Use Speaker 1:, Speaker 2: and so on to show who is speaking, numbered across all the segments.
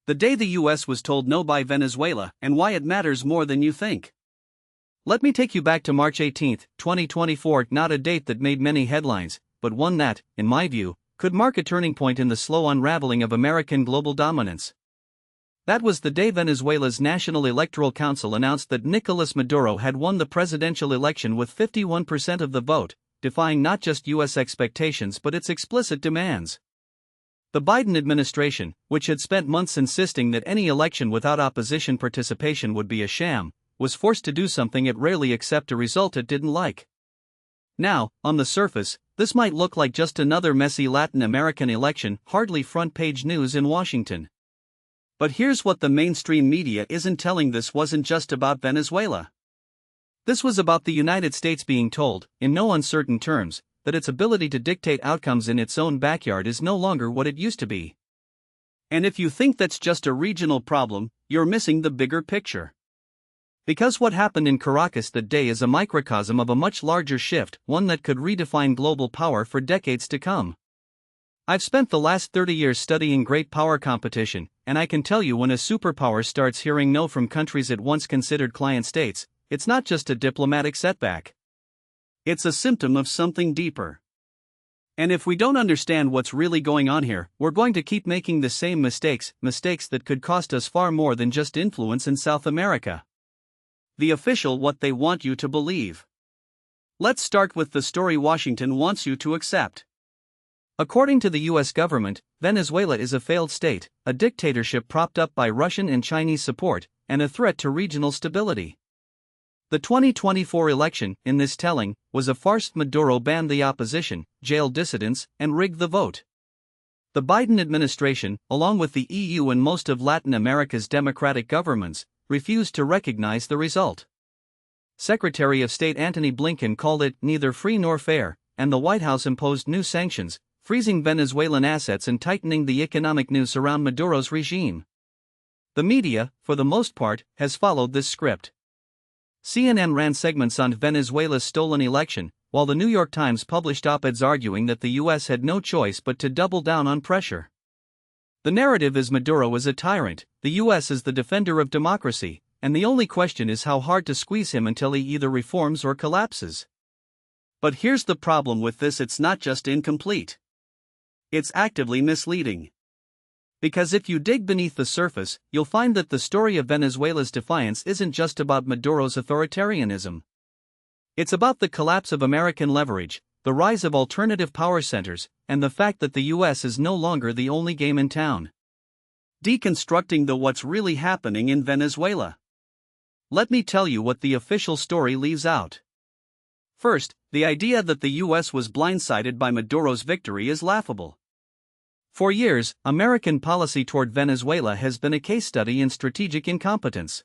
Speaker 1: The day the US was told no by Venezuela and why it matters more than you think. Let me take you back to March 18, 2024, not a date that made many headlines, but one that, in my view, could mark a turning point in the slow unraveling of American global dominance. That was the day Venezuela's National Electoral Council announced that Nicolas Maduro had won the presidential election with 51% of the vote, defying not just U.S. expectations but its explicit demands. The Biden administration, which had spent months insisting that any election without opposition participation would be a sham, was forced to do something it rarely accept a result it didn't like. Now, on the surface, this might look like just another messy Latin American election, hardly front-page news in Washington. But here's what the mainstream media isn't telling: this wasn't just about Venezuela. This was about the United States being told, in no uncertain terms, that its ability to dictate outcomes in its own backyard is no longer what it used to be. And if you think that's just a regional problem, you're missing the bigger picture. Because what happened in Caracas that day is a microcosm of a much larger shift, one that could redefine global power for decades to come. I've spent the last 30 years studying great power competition, and I can tell you when a superpower starts hearing no from countries it once considered client states, it's not just a diplomatic setback. It's a symptom of something deeper. And if we don't understand what's really going on here, we're going to keep making the same mistakes that could cost us far more than just influence in South America. The official what they want you to believe. Let's start with the story Washington wants you to accept. According to the US government, Venezuela is a failed state, a dictatorship propped up by Russian and Chinese support, and a threat to regional stability. The 2024 election, in this telling, was a farce. Maduro banned the opposition, jailed dissidents, and rigged the vote. The Biden administration, along with the EU and most of Latin America's democratic governments, refused to recognize the result. Secretary of State Antony Blinken called it neither free nor fair, and the White House imposed new sanctions, freezing Venezuelan assets and tightening the economic noose around Maduro's regime. The media, for the most part, has followed this script. CNN ran segments on Venezuela's stolen election, while the New York Times published op-eds arguing that the US had no choice but to double down on pressure. The narrative is Maduro is a tyrant, the US is the defender of democracy, and the only question is how hard to squeeze him until he either reforms or collapses. But here's the problem with this: it's not just incomplete. It's actively misleading. Because if you dig beneath the surface, you'll find that the story of Venezuela's defiance isn't just about Maduro's authoritarianism. It's about the collapse of American leverage, the rise of alternative power centers, and the fact that the US is no longer the only game in town. Deconstructing what's really happening in Venezuela. Let me tell you what the official story leaves out. First, the idea that the US was blindsided by Maduro's victory is laughable. For years, American policy toward Venezuela has been a case study in strategic incompetence.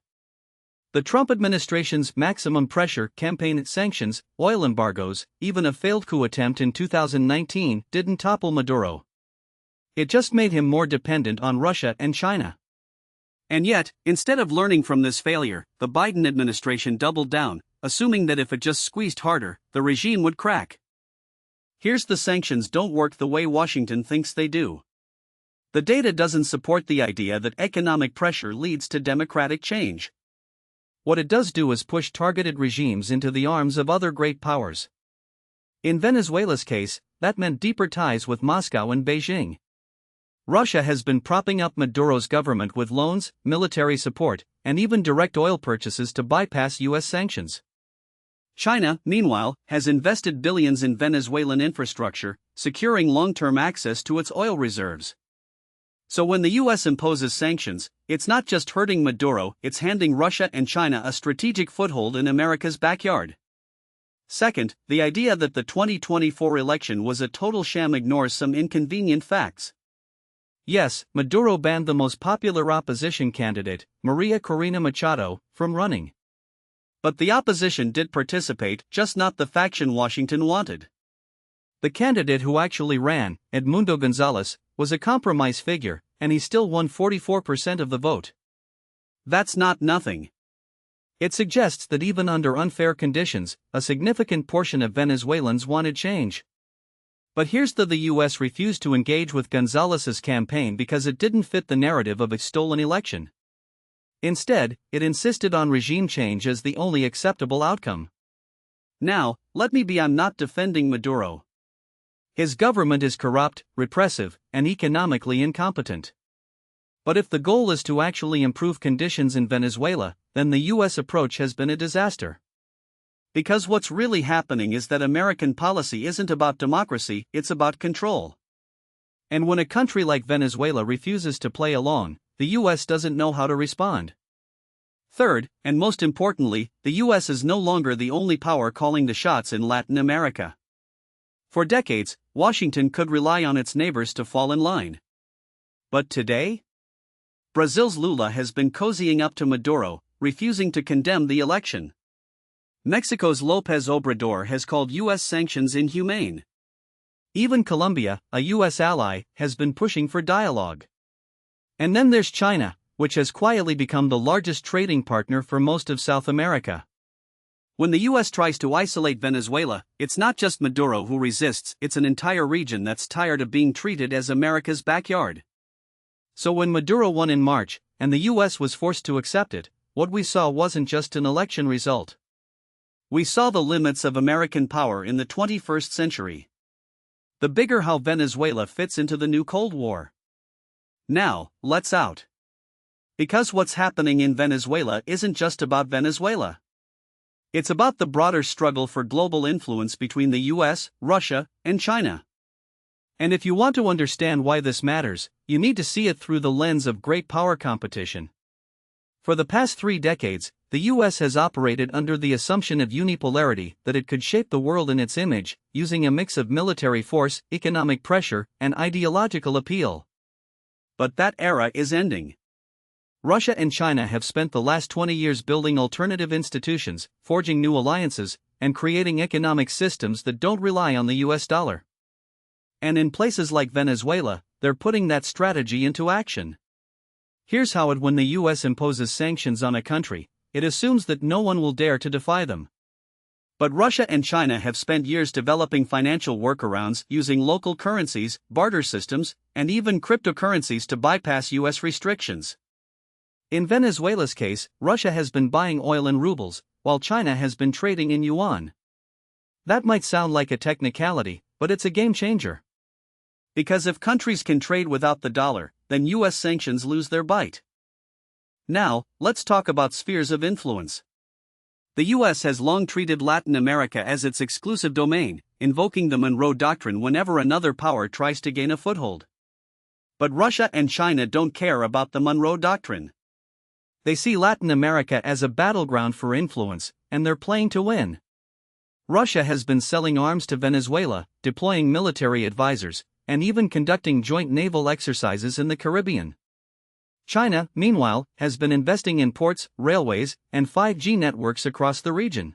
Speaker 1: The Trump administration's maximum pressure campaign, sanctions, oil embargoes, even a failed coup attempt in 2019 didn't topple Maduro. It just made him more dependent on Russia and China. And yet, instead of learning from this failure, the Biden administration doubled down, assuming that if it just squeezed harder, the regime would crack. Here's the sanctions don't work the way Washington thinks they do. The data doesn't support the idea that economic pressure leads to democratic change. What it does do is push targeted regimes into the arms of other great powers. In Venezuela's case, that meant deeper ties with Moscow and Beijing. Russia has been propping up Maduro's government with loans, military support, and even direct oil purchases to bypass US sanctions. China, meanwhile, has invested billions in Venezuelan infrastructure, securing long-term access to its oil reserves. So when the US imposes sanctions, it's not just hurting Maduro, it's handing Russia and China a strategic foothold in America's backyard. Second, the idea that the 2024 election was a total sham ignores some inconvenient facts. Yes, Maduro banned the most popular opposition candidate, Maria Corina Machado, from running. But the opposition did participate, just not the faction Washington wanted. The candidate who actually ran, Edmundo Gonzalez, was a compromise figure, and he still won 44% of the vote. That's not nothing. It suggests that even under unfair conditions, a significant portion of Venezuelans wanted change. But here's the US refused to engage with Gonzalez's campaign because it didn't fit the narrative of a stolen election. Instead, it insisted on regime change as the only acceptable outcome. Now, let me be, I'm not defending Maduro. His government is corrupt, repressive, and economically incompetent. But if the goal is to actually improve conditions in Venezuela, then the US approach has been a disaster. Because what's really happening is that American policy isn't about democracy, it's about control. And when a country like Venezuela refuses to play along, the US doesn't know how to respond. Third, and most importantly, the US is no longer the only power calling the shots in Latin America. For decades, Washington could rely on its neighbors to fall in line. But today? Brazil's Lula has been cozying up to Maduro, refusing to condemn the election. Mexico's López Obrador has called US sanctions inhumane. Even Colombia, a US ally, has been pushing for dialogue. And then there's China, which has quietly become the largest trading partner for most of South America. When the US tries to isolate Venezuela, it's not just Maduro who resists, it's an entire region that's tired of being treated as America's backyard. So when Maduro won in March, and the US was forced to accept it, what we saw wasn't just an election result. We saw the limits of American power in the 21st century. The bigger how Venezuela fits into the new Cold War. Now, let's out. Because what's happening in Venezuela isn't just about Venezuela. It's about the broader struggle for global influence between the US, Russia, and China. And if you want to understand why this matters, you need to see it through the lens of great power competition. For the past 3 decades, the US has operated under the assumption of unipolarity, that it could shape the world in its image, using a mix of military force, economic pressure, and ideological appeal. But that era is ending. Russia and China have spent the last 20 years building alternative institutions, forging new alliances, and creating economic systems that don't rely on the US dollar. And in places like Venezuela, they're putting that strategy into action. Here's how it: when the US imposes sanctions on a country, it assumes that no one will dare to defy them. But Russia and China have spent years developing financial workarounds using local currencies, barter systems, and even cryptocurrencies to bypass US restrictions. In Venezuela's case, Russia has been buying oil in rubles, while China has been trading in yuan. That might sound like a technicality, but it's a game changer. Because if countries can trade without the dollar, then US sanctions lose their bite. Now, let's talk about spheres of influence. The US has long treated Latin America as its exclusive domain, invoking the Monroe Doctrine whenever another power tries to gain a foothold. But Russia and China don't care about the Monroe Doctrine. They see Latin America as a battleground for influence, and they're playing to win. Russia has been selling arms to Venezuela, deploying military advisors, and even conducting joint naval exercises in the Caribbean. China, meanwhile, has been investing in ports, railways, and 5G networks across the region.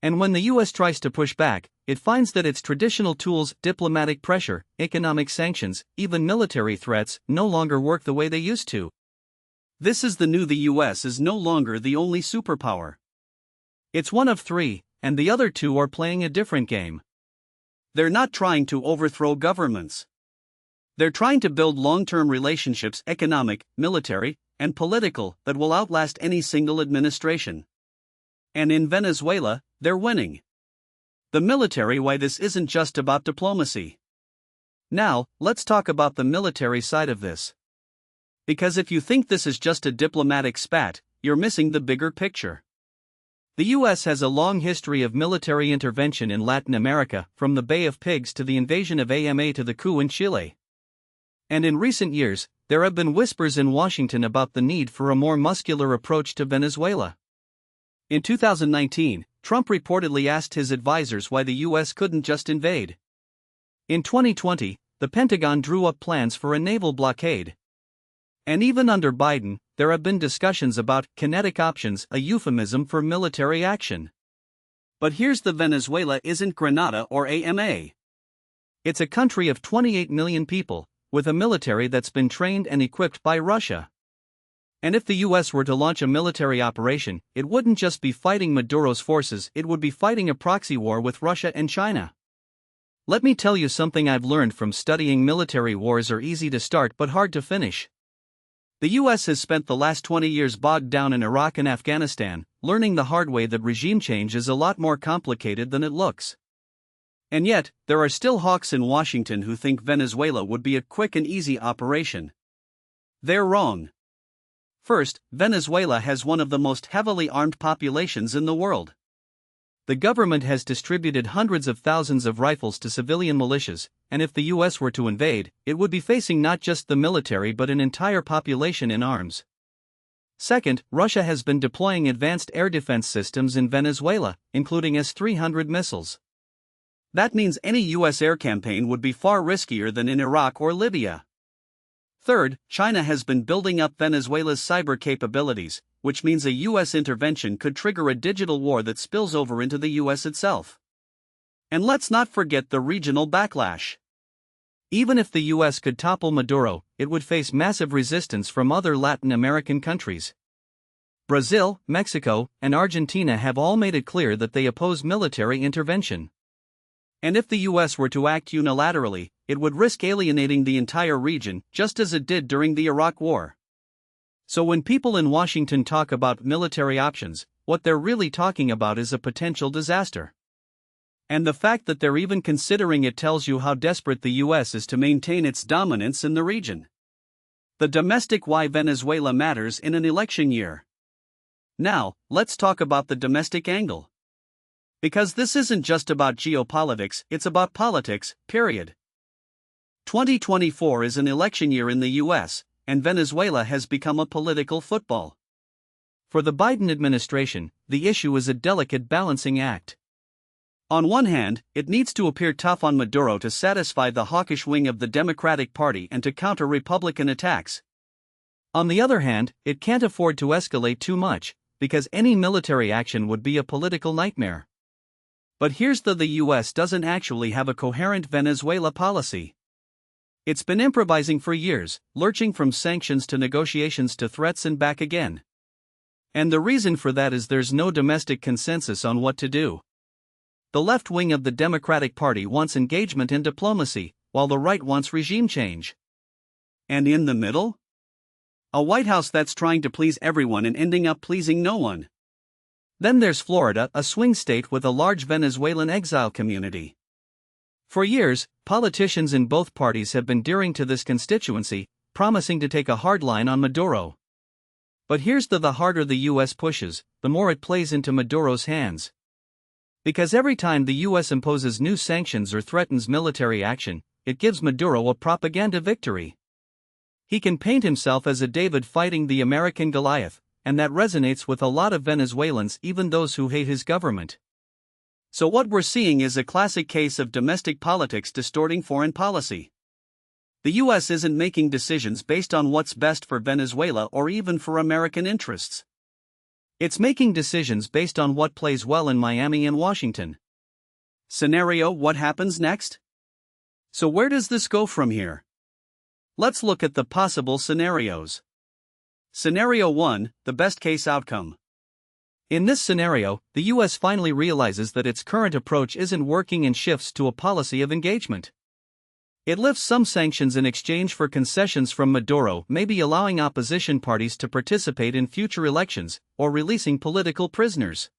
Speaker 1: And when the US tries to push back, it finds that its traditional tools, diplomatic pressure, economic sanctions, even military threats, no longer work the way they used to. This is the new: the US is no longer the only superpower. It's one of 3, and the other 2 are playing a different game. They're not trying to overthrow governments. They're trying to build long-term relationships, economic, military, and political, that will outlast any single administration. And in Venezuela, they're winning. The military: why this isn't just about diplomacy. Now, let's talk about the military side of this. Because if you think this is just a diplomatic spat, you're missing the bigger picture. The US has a long history of military intervention in Latin America, from the Bay of Pigs to the invasion of AMA to the coup in Chile. And in recent years, there have been whispers in Washington about the need for a more muscular approach to Venezuela. In 2019, Trump reportedly asked his advisors why the US couldn't just invade. In 2020, the Pentagon drew up plans for a naval blockade. And even under Biden, there have been discussions about kinetic options, a euphemism for military action. But here's the: Venezuela isn't Grenada or AMA. It's a country of 28 million people, with a military that's been trained and equipped by Russia. And if the US were to launch a military operation, it wouldn't just be fighting Maduro's forces, it would be fighting a proxy war with Russia and China. Let me tell you something I've learned from studying. Military wars are easy to start but hard to finish. The US has spent the last 20 years bogged down in Iraq and Afghanistan, learning the hard way that regime change is a lot more complicated than it looks. And yet, there are still hawks in Washington who think Venezuela would be a quick and easy operation. They're wrong. First, Venezuela has one of the most heavily armed populations in the world. The government has distributed hundreds of thousands of rifles to civilian militias, and if the US were to invade, it would be facing not just the military but an entire population in arms. Second, Russia has been deploying advanced air defense systems in Venezuela, including S-300 missiles. That means any US air campaign would be far riskier than in Iraq or Libya. Third, China has been building up Venezuela's cyber capabilities, which means a US intervention could trigger a digital war that spills over into the US itself. And let's not forget the regional backlash. Even if the US could topple Maduro, it would face massive resistance from other Latin American countries. Brazil, Mexico, and Argentina have all made it clear that they oppose military intervention. And if the US were to act unilaterally, it would risk alienating the entire region, just as it did during the Iraq War. So when people in Washington talk about military options, what they're really talking about is a potential disaster. And the fact that they're even considering it tells you how desperate the US is to maintain its dominance in the region. The domestic why Venezuela matters in an election year. Now, let's talk about the domestic angle. Because this isn't just about geopolitics, it's about politics, period. 2024 is an election year in the US, and Venezuela has become a political football. For the Biden administration, the issue is a delicate balancing act. On one hand, it needs to appear tough on Maduro to satisfy the hawkish wing of the Democratic Party and to counter Republican attacks. On the other hand, it can't afford to escalate too much, because any military action would be a political nightmare. But here's the US doesn't actually have a coherent Venezuela policy. It's been improvising for years, lurching from sanctions to negotiations to threats and back again. And the reason for that is there's no domestic consensus on what to do. The left wing of the Democratic Party wants engagement and diplomacy, while the right wants regime change. And in the middle? A White House that's trying to please everyone and ending up pleasing no one. Then there's Florida, a swing state with a large Venezuelan exile community. For years, politicians in both parties have been dearing to this constituency, promising to take a hard line on Maduro. But here's the harder the US pushes, the more it plays into Maduro's hands. Because every time the US imposes new sanctions or threatens military action, it gives Maduro a propaganda victory. He can paint himself as a David fighting the American Goliath, and that resonates with a lot of Venezuelans, even those who hate his government. So what we're seeing is a classic case of domestic politics distorting foreign policy. The US isn't making decisions based on what's best for Venezuela or even for American interests. It's making decisions based on what plays well in Miami and Washington. Scenario: what happens next? So where does this go from here? Let's look at the possible scenarios. Scenario 1, the best case outcome. In this scenario, the US finally realizes that its current approach isn't working and shifts to a policy of engagement. It lifts some sanctions in exchange for concessions from Maduro, maybe allowing opposition parties to participate in future elections, or releasing political prisoners.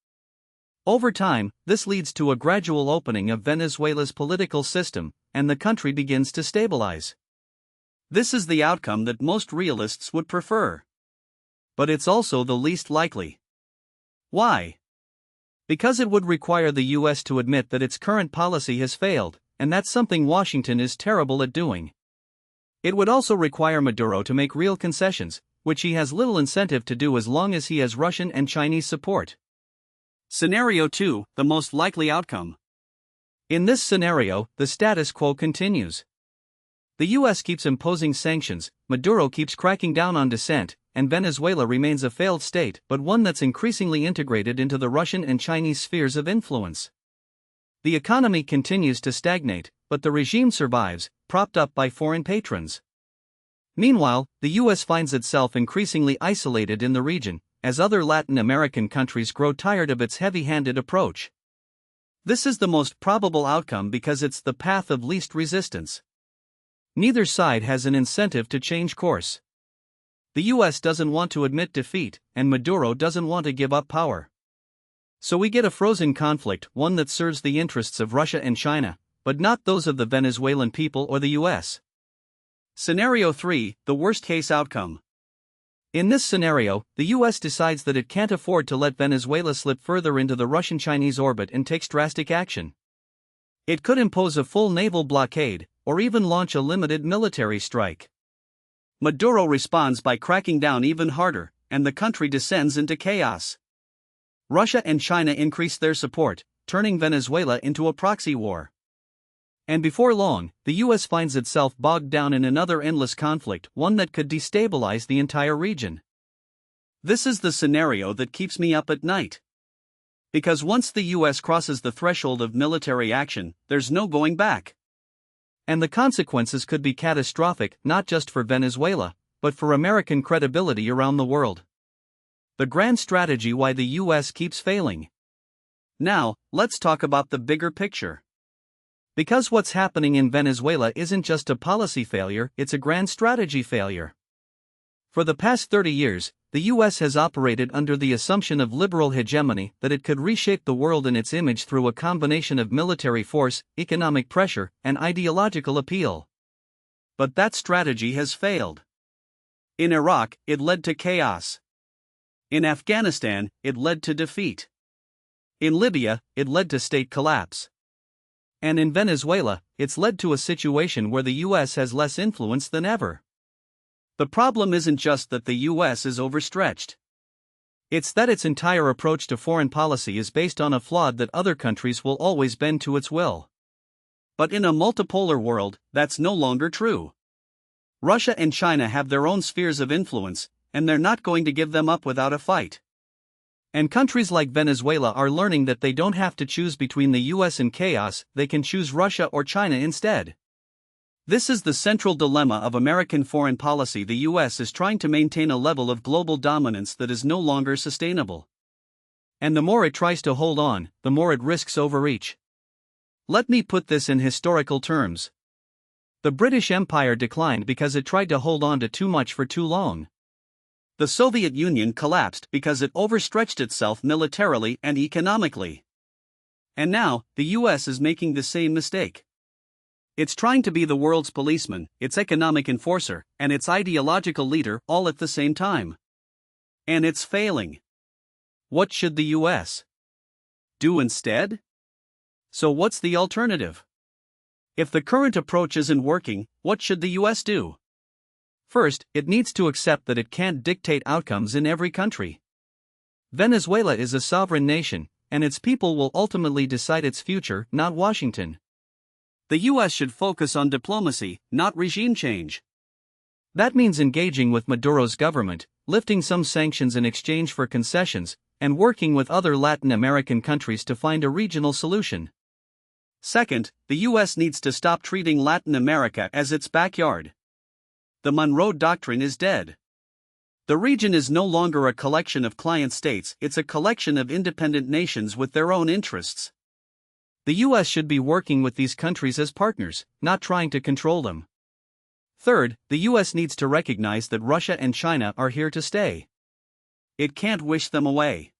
Speaker 1: Over time, this leads to a gradual opening of Venezuela's political system, and the country begins to stabilize. This is the outcome that most realists would prefer. But it's also the least likely. Why? Because it would require the US to admit that its current policy has failed, and that's something Washington is terrible at doing. It would also require Maduro to make real concessions, which he has little incentive to do as long as he has Russian and Chinese support. Scenario 2, the most likely outcome. In this scenario, the status quo continues. The US keeps imposing sanctions, Maduro keeps cracking down on dissent, and Venezuela remains a failed state, but one that's increasingly integrated into the Russian and Chinese spheres of influence. The economy continues to stagnate, but the regime survives, propped up by foreign patrons. Meanwhile, the US finds itself increasingly isolated in the region, as other Latin American countries grow tired of its heavy-handed approach. This is the most probable outcome because it's the path of least resistance. Neither side has an incentive to change course. The US doesn't want to admit defeat, and Maduro doesn't want to give up power. So we get a frozen conflict, one that serves the interests of Russia and China, but not those of the Venezuelan people or the US. Scenario 3, the worst-case outcome. In this scenario, the US decides that it can't afford to let Venezuela slip further into the Russian-Chinese orbit and takes drastic action. It could impose a full naval blockade, or even launch a limited military strike. Maduro responds by cracking down even harder, and the country descends into chaos. Russia and China increase their support, turning Venezuela into a proxy war. And before long, the US finds itself bogged down in another endless conflict, one that could destabilize the entire region. This is the scenario that keeps me up at night. Because once the US crosses the threshold of military action, there's no going back. And the consequences could be catastrophic, not just for Venezuela, but for American credibility around the world. The grand strategy why the US keeps failing. Now, let's talk about the bigger picture. Because what's happening in Venezuela isn't just a policy failure, it's a grand strategy failure. For the past 30 years, the US has operated under the assumption of liberal hegemony that it could reshape the world in its image through a combination of military force, economic pressure, and ideological appeal. But that strategy has failed. In Iraq, it led to chaos. In Afghanistan, it led to defeat. In Libya, it led to state collapse. And in Venezuela, it's led to a situation where the US has less influence than ever. The problem isn't just that the US is overstretched. It's that its entire approach to foreign policy is based on a flawed that other countries will always bend to its will. But in a multipolar world, that's no longer true. Russia and China have their own spheres of influence, and they're not going to give them up without a fight. And countries like Venezuela are learning that they don't have to choose between the US and chaos, they can choose Russia or China instead. This is the central dilemma of American foreign policy. The US is trying to maintain a level of global dominance that is no longer sustainable. And the more it tries to hold on, the more it risks overreach. Let me put this in historical terms. The British Empire declined because it tried to hold on to too much for too long. The Soviet Union collapsed because it overstretched itself militarily and economically. And now, the US is making the same mistake. It's trying to be the world's policeman, its economic enforcer, and its ideological leader all at the same time. And it's failing. What should the US do instead? So what's the alternative? If the current approach isn't working, what should the US do? First, it needs to accept that it can't dictate outcomes in every country. Venezuela is a sovereign nation, and its people will ultimately decide its future, not Washington. The US should focus on diplomacy, not regime change. That means engaging with Maduro's government, lifting some sanctions in exchange for concessions, and working with other Latin American countries to find a regional solution. Second, the US needs to stop treating Latin America as its backyard. The Monroe Doctrine is dead. The region is no longer a collection of client states, it's a collection of independent nations with their own interests. The US should be working with these countries as partners, not trying to control them. Third, the US needs to recognize that Russia and China are here to stay. It can't wish them away.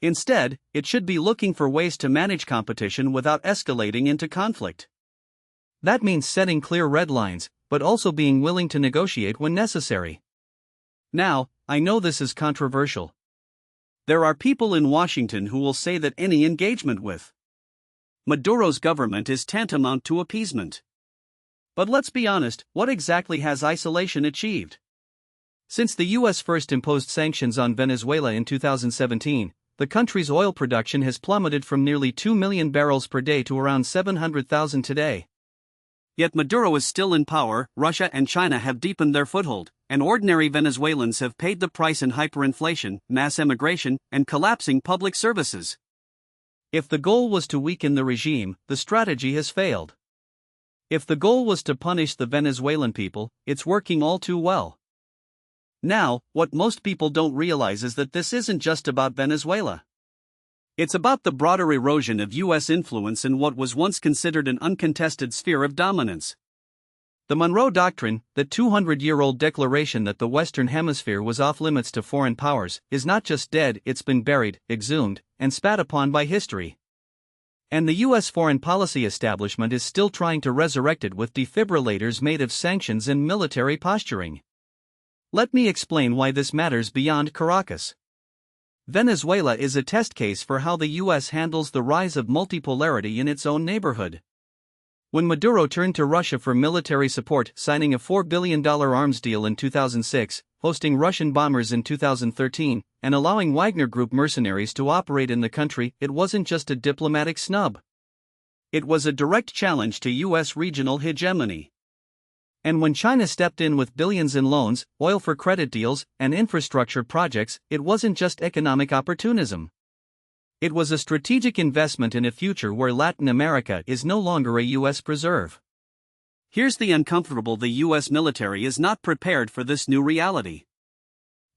Speaker 1: Instead, it should be looking for ways to manage competition without escalating into conflict. That means setting clear red lines, but also being willing to negotiate when necessary. Now, I know this is controversial. There are people in Washington who will say that any engagement with Maduro's government is tantamount to appeasement. But let's be honest, what exactly has isolation achieved? Since the US first imposed sanctions on Venezuela in 2017, the country's oil production has plummeted from nearly 2 million barrels per day to around 700,000 today. Yet Maduro is still in power, Russia and China have deepened their foothold, and ordinary Venezuelans have paid the price in hyperinflation, mass emigration, and collapsing public services. If the goal was to weaken the regime, the strategy has failed. If the goal was to punish the Venezuelan people, it's working all too well. Now, what most people don't realize is that this isn't just about Venezuela. It's about the broader erosion of U.S. influence in what was once considered an uncontested sphere of dominance. The Monroe Doctrine, the 200-year-old declaration that the Western Hemisphere was off-limits to foreign powers, is not just dead, it's been buried, exhumed, and spat upon by history. And the U.S. foreign policy establishment is still trying to resurrect it with defibrillators made of sanctions and military posturing. Let me explain why this matters beyond Caracas. Venezuela is a test case for how the U.S. handles the rise of multipolarity in its own neighborhood. When Maduro turned to Russia for military support, signing a $4 billion arms deal in 2006, hosting Russian bombers in 2013, and allowing Wagner Group mercenaries to operate in the country, it wasn't just a diplomatic snub. It was a direct challenge to U.S. regional hegemony. And when China stepped in with billions in loans, oil for credit deals, and infrastructure projects, it wasn't just economic opportunism. It was a strategic investment in a future where Latin America is no longer a U.S. preserve. Here's the uncomfortable: the U.S. military is not prepared for this new reality.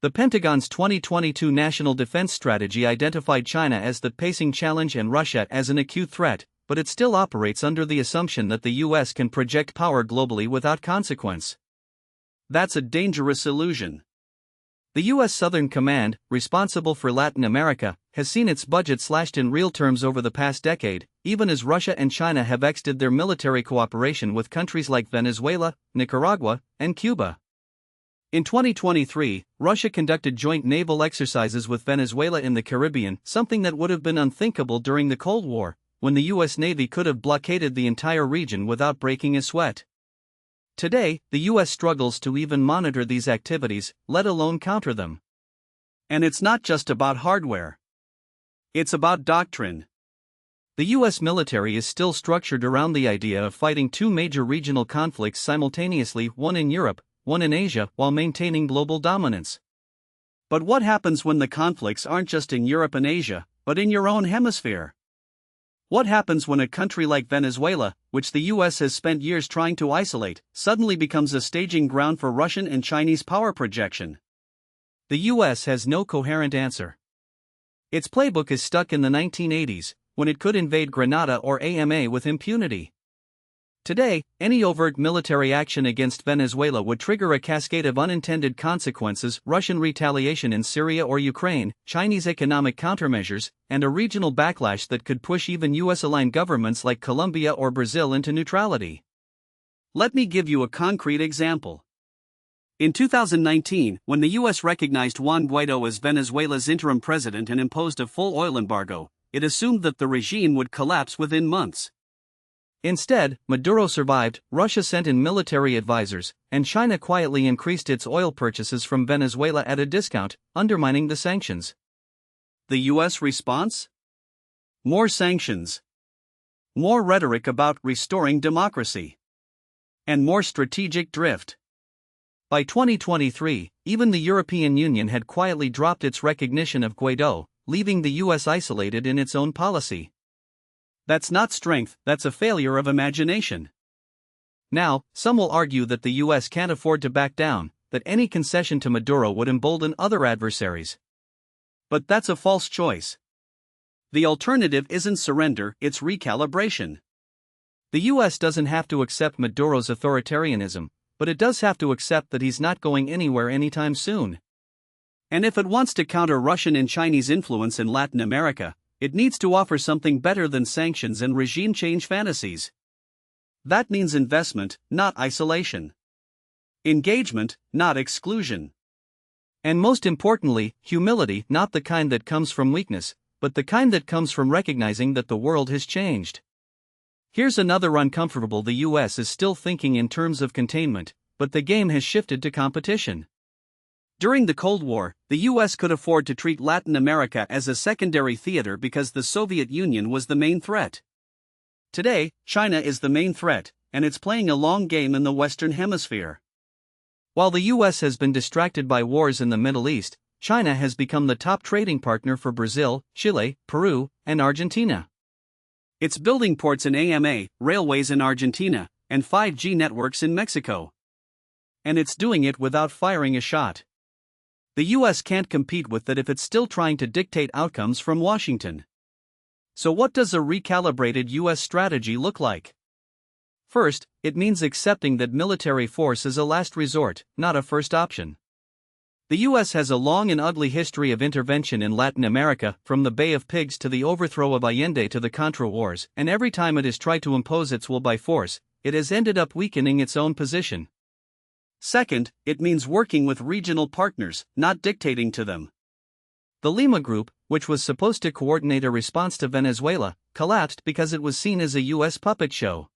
Speaker 1: The Pentagon's 2022 National Defense Strategy identified China as the pacing challenge and Russia as an acute threat, but it still operates under the assumption that the U.S. can project power globally without consequence. That's a dangerous illusion. The U.S. Southern Command, responsible for Latin America, has seen its budget slashed in real terms over the past decade, even as Russia and China have exited their military cooperation with countries like Venezuela, Nicaragua, and Cuba. In 2023, Russia conducted joint naval exercises with Venezuela in the Caribbean, something that would have been unthinkable during the Cold War, when the U.S. Navy could have blockaded the entire region without breaking a sweat. Today, the U.S. struggles to even monitor these activities, let alone counter them. And it's not just about hardware. It's about doctrine. The U.S. military is still structured around the idea of fighting two major regional conflicts simultaneously, one in Europe, one in Asia, while maintaining global dominance. But what happens when the conflicts aren't just in Europe and Asia, but in your own hemisphere? What happens when a country like Venezuela, which the U.S. has spent years trying to isolate, suddenly becomes a staging ground for Russian and Chinese power projection? The U.S. has no coherent answer. Its playbook is stuck in the 1980s, when it could invade Grenada or AMA with impunity. Today, any overt military action against Venezuela would trigger a cascade of unintended consequences: Russian retaliation in Syria or Ukraine, Chinese economic countermeasures, and a regional backlash that could push even US-aligned governments like Colombia or Brazil into neutrality. Let me give you a concrete example. In 2019, when the US recognized Juan Guaidó as Venezuela's interim president and imposed a full oil embargo, it assumed that the regime would collapse within months. Instead, Maduro survived, Russia sent in military advisors, and China quietly increased its oil purchases from Venezuela at a discount, undermining the sanctions. The U.S. response? More sanctions. More rhetoric about restoring democracy. And more strategic drift. By 2023, even the European Union had quietly dropped its recognition of Guaidó, leaving the U.S. isolated in its own policy. That's not strength, that's a failure of imagination. Now, some will argue that the U.S. can't afford to back down, that any concession to Maduro would embolden other adversaries. But that's a false choice. The alternative isn't surrender, it's recalibration. The U.S. doesn't have to accept Maduro's authoritarianism, but it does have to accept that he's not going anywhere anytime soon. And if it wants to counter Russian and Chinese influence in Latin America, it needs to offer something better than sanctions and regime change fantasies. That means investment, not isolation. Engagement, not exclusion. And most importantly, humility, not the kind that comes from weakness, but the kind that comes from recognizing that the world has changed. Here's another uncomfortable: the US is still thinking in terms of containment, but the game has shifted to competition. During the Cold War, the U.S. could afford to treat Latin America as a secondary theater because the Soviet Union was the main threat. Today, China is the main threat, and it's playing a long game in the Western Hemisphere. While the U.S. has been distracted by wars in the Middle East, China has become the top trading partner for Brazil, Chile, Peru, and Argentina. It's building ports in AMA, railways in Argentina, and 5G networks in Mexico. And it's doing it without firing a shot. The U.S. can't compete with that if it's still trying to dictate outcomes from Washington. So what does a recalibrated US strategy look like? First, it means accepting that military force is a last resort, not a first option. The US has a long and ugly history of intervention in Latin America, from the Bay of Pigs to the overthrow of Allende to the Contra Wars, and every time it has tried to impose its will by force, it has ended up weakening its own position. Second, it means working with regional partners, not dictating to them. The Lima Group, which was supposed to coordinate a response to Venezuela, collapsed because it was seen as a US puppet show.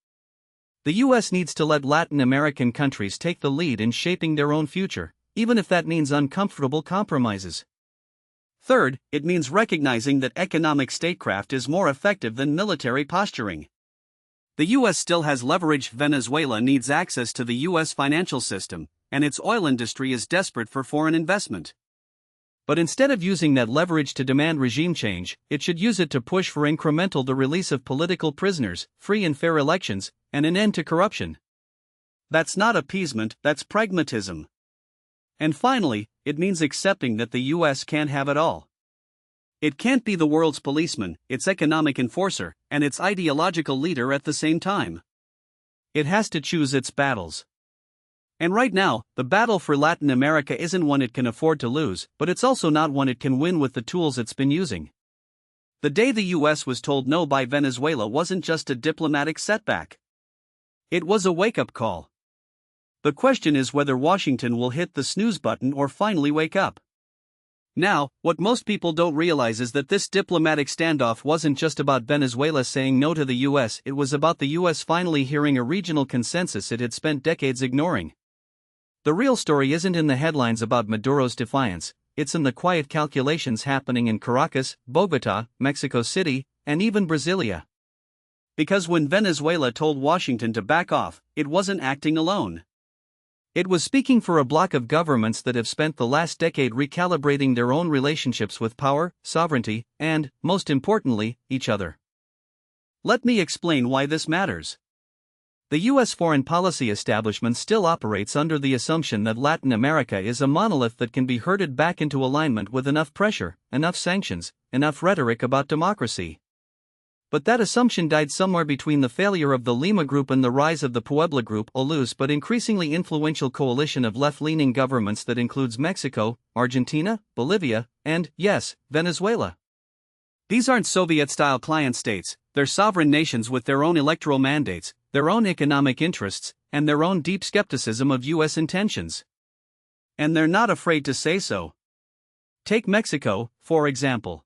Speaker 1: The US needs to let Latin American countries take the lead in shaping their own future, even if that means uncomfortable compromises. Third, it means recognizing that economic statecraft is more effective than military posturing. The US still has leverage. Venezuela needs access to the US financial system, and its oil industry is desperate for foreign investment. But instead of using that leverage to demand regime change, it should use it to push for the release of political prisoners, free and fair elections, and an end to corruption. That's not appeasement, that's pragmatism. And finally, it means accepting that the US can't have it all. It can't be the world's policeman, its economic enforcer, and its ideological leader at the same time. It has to choose its battles. And right now, the battle for Latin America isn't one it can afford to lose, but it's also not one it can win with the tools it's been using. The day the US was told no by Venezuela wasn't just a diplomatic setback. It was a wake-up call. The question is whether Washington will hit the snooze button or finally wake up. Now, what most people don't realize is that this diplomatic standoff wasn't just about Venezuela saying no to the US, it was about the US finally hearing a regional consensus it had spent decades ignoring. The real story isn't in the headlines about Maduro's defiance, it's in the quiet calculations happening in Caracas, Bogotá, Mexico City, and even Brasilia. Because when Venezuela told Washington to back off, it wasn't acting alone. It was speaking for a bloc of governments that have spent the last decade recalibrating their own relationships with power, sovereignty, and, most importantly, each other. Let me explain why this matters. The US foreign policy establishment still operates under the assumption that Latin America is a monolith that can be herded back into alignment with enough pressure, enough sanctions, enough rhetoric about democracy. But that assumption died somewhere between the failure of the Lima Group and the rise of the Puebla Group, a loose but increasingly influential coalition of left-leaning governments that includes Mexico, Argentina, Bolivia, and, yes, Venezuela. These aren't Soviet-style client states, they're sovereign nations with their own electoral mandates, their own economic interests, and their own deep skepticism of US intentions. And they're not afraid to say so. Take Mexico, for example.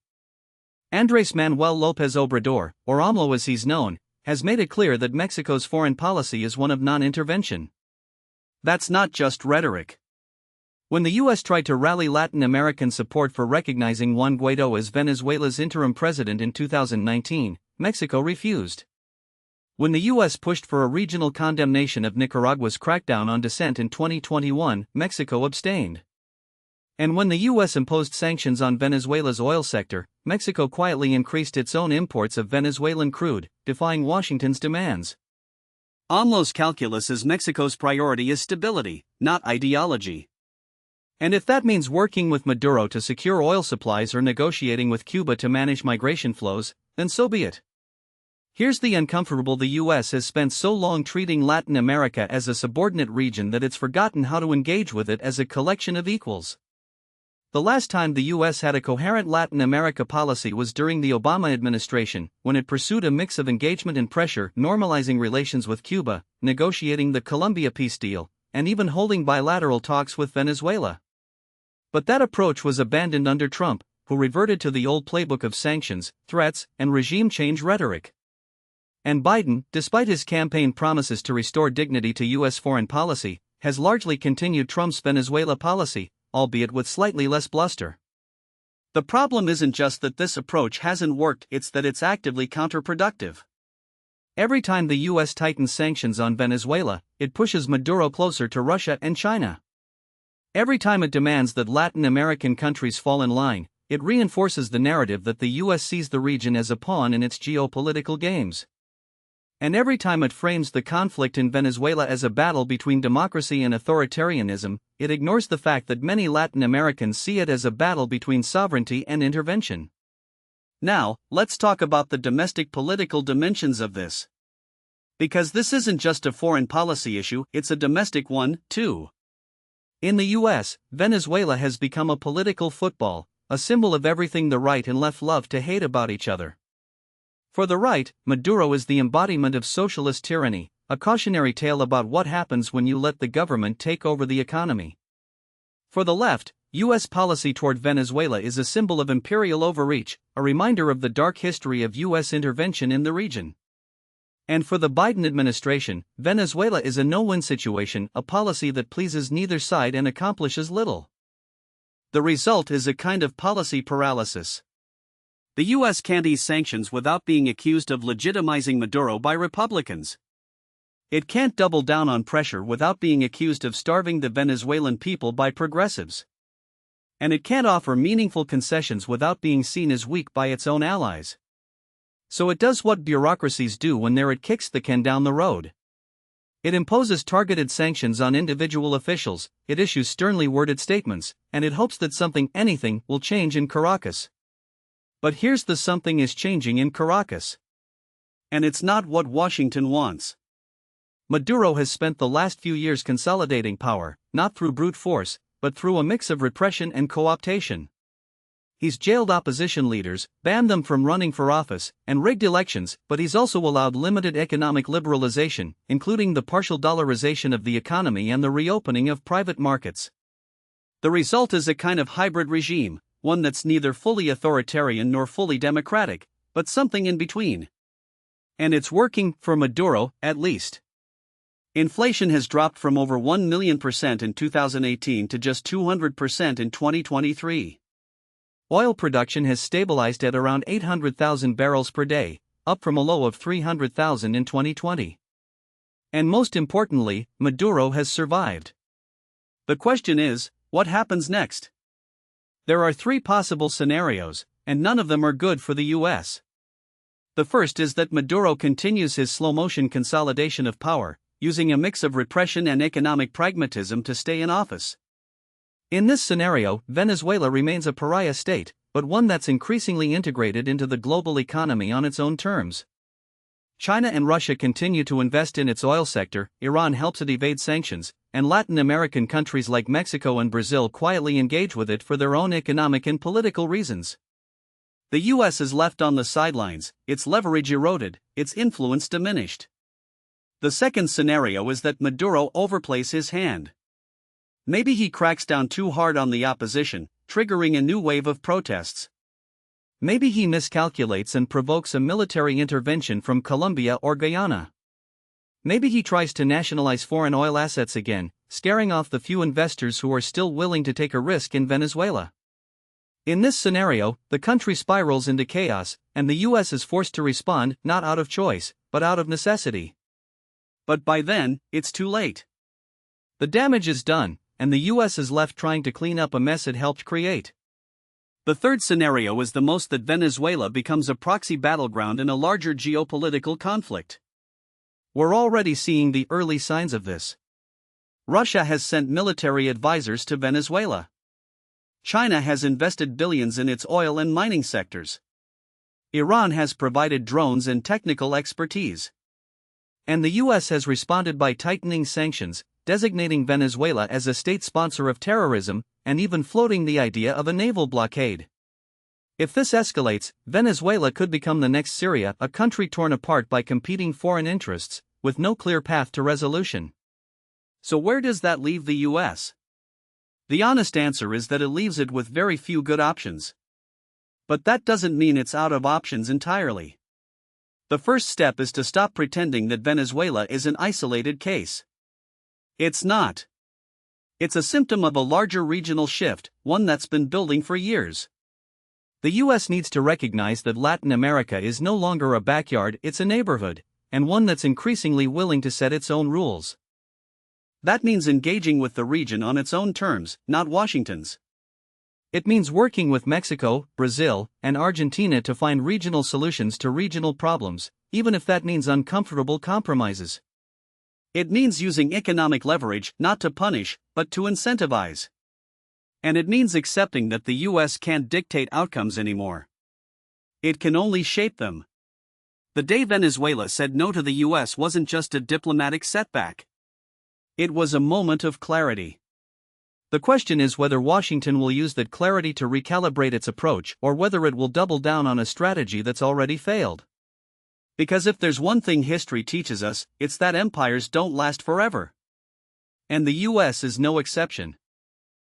Speaker 1: Andrés Manuel López Obrador, or AMLO as he's known, has made it clear that Mexico's foreign policy is one of non-intervention. That's not just rhetoric. When the US tried to rally Latin American support for recognizing Juan Guaidó as Venezuela's interim president in 2019, Mexico refused. When the US pushed for a regional condemnation of Nicaragua's crackdown on dissent in 2021, Mexico abstained. And when the US imposed sanctions on Venezuela's oil sector, Mexico quietly increased its own imports of Venezuelan crude, defying Washington's demands. AMLO's calculus is Mexico's priority is stability, not ideology. And if that means working with Maduro to secure oil supplies or negotiating with Cuba to manage migration flows, then so be it. Here's the uncomfortable: the US has spent so long treating Latin America as a subordinate region that it's forgotten how to engage with it as a collection of equals. The last time the US had a coherent Latin America policy was during the Obama administration, when it pursued a mix of engagement and pressure, normalizing relations with Cuba, negotiating the Colombia peace deal, and even holding bilateral talks with Venezuela. But that approach was abandoned under Trump, who reverted to the old playbook of sanctions, threats, and regime change rhetoric. And Biden, despite his campaign promises to restore dignity to US foreign policy, has largely continued Trump's Venezuela policy, albeit with slightly less bluster. The problem isn't just that this approach hasn't worked, it's that it's actively counterproductive. Every time the US tightens sanctions on Venezuela, it pushes Maduro closer to Russia and China. Every time it demands that Latin American countries fall in line, it reinforces the narrative that the US sees the region as a pawn in its geopolitical games. And every time it frames the conflict in Venezuela as a battle between democracy and authoritarianism, it ignores the fact that many Latin Americans see it as a battle between sovereignty and intervention. Now, let's talk about the domestic political dimensions of this. Because this isn't just a foreign policy issue, it's a domestic one, too. In the US, Venezuela has become a political football, a symbol of everything the right and left love to hate about each other. For the right, Maduro is the embodiment of socialist tyranny, a cautionary tale about what happens when you let the government take over the economy. For the left, U.S. policy toward Venezuela is a symbol of imperial overreach, a reminder of the dark history of U.S. intervention in the region. And for the Biden administration, Venezuela is a no-win situation, a policy that pleases neither side and accomplishes little. The result is a kind of policy paralysis. The U.S. can't ease sanctions without being accused of legitimizing Maduro by Republicans. It can't double down on pressure without being accused of starving the Venezuelan people by progressives. And it can't offer meaningful concessions without being seen as weak by its own allies. So it does what bureaucracies do when it kicks the can down the road. It imposes targeted sanctions on individual officials, it issues sternly worded statements, and it hopes that anything will change in Caracas. But here's the something is changing in Caracas. And it's not what Washington wants. Maduro has spent the last few years consolidating power, not through brute force, but through a mix of repression and co-optation. He's jailed opposition leaders, banned them from running for office, and rigged elections, but he's also allowed limited economic liberalization, including the partial dollarization of the economy and the reopening of private markets. The result is a kind of hybrid regime, one that's neither fully authoritarian nor fully democratic, but something in between. And it's working, for Maduro, at least. Inflation has dropped from over 1,000,000% in 2018 to just 200% in 2023. Oil production has stabilized at around 800,000 barrels per day, up from a low of 300,000 in 2020. And most importantly, Maduro has survived. The question is, what happens next? There are three possible scenarios, and none of them are good for the US. The first is that Maduro continues his slow-motion consolidation of power, using a mix of repression and economic pragmatism to stay in office. In this scenario, Venezuela remains a pariah state, but one that's increasingly integrated into the global economy on its own terms. China and Russia continue to invest in its oil sector, Iran helps it evade sanctions, and Latin American countries like Mexico and Brazil quietly engage with it for their own economic and political reasons. The US is left on the sidelines, its leverage eroded, its influence diminished. The second scenario is that Maduro overplays his hand. Maybe he cracks down too hard on the opposition, triggering a new wave of protests. Maybe he miscalculates and provokes a military intervention from Colombia or Guyana. Maybe he tries to nationalize foreign oil assets again, scaring off the few investors who are still willing to take a risk in Venezuela. In this scenario, the country spirals into chaos, and the US is forced to respond, not out of choice, but out of necessity. But by then, it's too late. The damage is done, and the US is left trying to clean up a mess it helped create. The third scenario is the most, that Venezuela becomes a proxy battleground in a larger geopolitical conflict. We're already seeing the early signs of this. Russia has sent military advisors to Venezuela. China has invested billions in its oil and mining sectors. Iran has provided drones and technical expertise. And the US has responded by tightening sanctions, designating Venezuela as a state sponsor of terrorism, and even floating the idea of a naval blockade. If this escalates, Venezuela could become the next Syria, a country torn apart by competing foreign interests, with no clear path to resolution. So where does that leave the US? The honest answer is that it leaves it with very few good options. But that doesn't mean it's out of options entirely. The first step is to stop pretending that Venezuela is an isolated case. It's not. It's a symptom of a larger regional shift, one that's been building for years. The US needs to recognize that Latin America is no longer a backyard, it's a neighborhood, and one that's increasingly willing to set its own rules. That means engaging with the region on its own terms, not Washington's. It means working with Mexico, Brazil, and Argentina to find regional solutions to regional problems, even if that means uncomfortable compromises. It means using economic leverage not to punish, but to incentivize. And it means accepting that the US can't dictate outcomes anymore. It can only shape them. The day Venezuela said no to the US wasn't just a diplomatic setback. It was a moment of clarity. The question is whether Washington will use that clarity to recalibrate its approach or whether it will double down on a strategy that's already failed. Because if there's one thing history teaches us, it's that empires don't last forever. And the US is no exception.